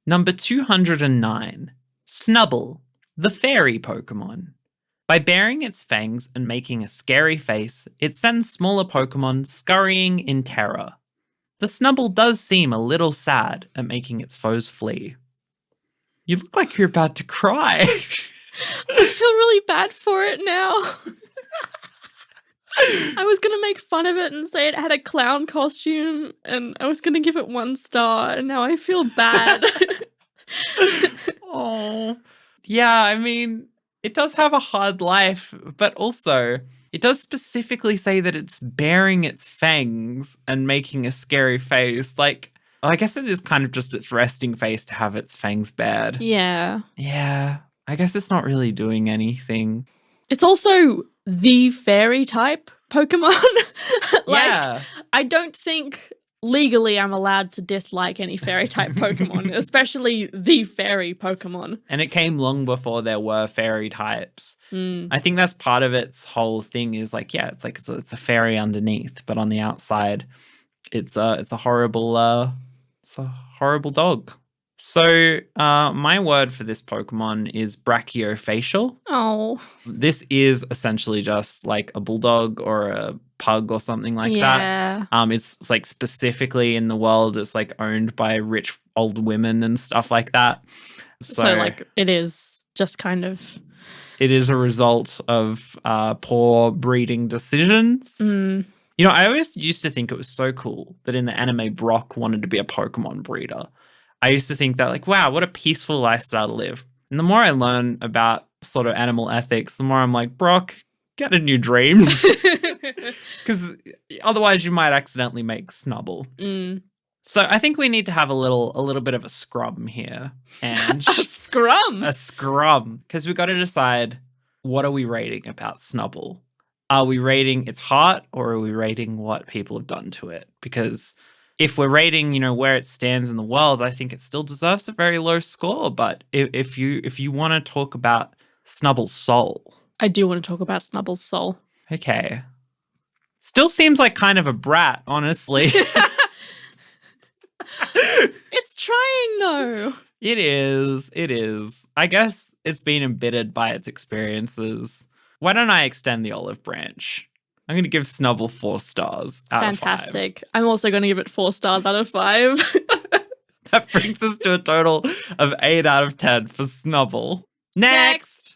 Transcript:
Number 209, Snubbull, the fairy Pokémon. By baring its fangs and making a scary face, it sends smaller Pokémon scurrying in terror. The Snubbull does seem a little sad at making its foes flee. You look like you're about to cry. I feel really bad for it now. I was going to make fun of it and say it had a clown costume, and I was going to give it 1 star, and now I feel bad. Oh, yeah, I mean, it does have a hard life, but also it does specifically say that it's baring its fangs and making a scary face. Like, I guess it is kind of just its resting face to have its fangs bared. Yeah. Yeah, I guess it's not really doing anything. It's also the fairy type Pokemon. Yeah. I don't think legally I'm allowed to dislike any fairy type Pokemon, especially the fairy Pokemon. And it came long before there were fairy types. I think that's part of its whole thing is like, yeah, it's like it's a fairy underneath, but on the outside, it's a horrible dog. So my word for this Pokemon is brachiofacial. Oh. This is essentially just like a bulldog or a pug or something like that. It's like specifically in the world, it's like owned by rich old women and stuff like that. So like it is just kind of... It is a result of poor breeding decisions. You know, I always used to think it was so cool that in the anime Brock wanted to be a Pokemon breeder. I used to think that like, wow, what a peaceful lifestyle to live. And the more I learn about sort of animal ethics, the more I'm like, Brock, get a new dream. Because otherwise you might accidentally make Snubbull. So I think we need to have a little bit of a scrum here. And a scrum? A scrum. Because we've got to decide, what are we rating about Snubbull? Are we rating its heart, or are we rating what people have done to it? Because if we're rating, you know, where it stands in the world, I think it still deserves a very low score. But if you want to talk about Snubbull's soul. I do want to talk about Snubbull's soul. Okay. Still seems like kind of a brat, honestly. It's trying, though. It is. I guess it's been embittered by its experiences. Why don't I extend the olive branch? I'm going to give Snubbull 4 stars out of 5. Fantastic. I'm also going to give it 4 stars out of 5. That brings us to a total of 8 out of 10 for Snubbull. Next!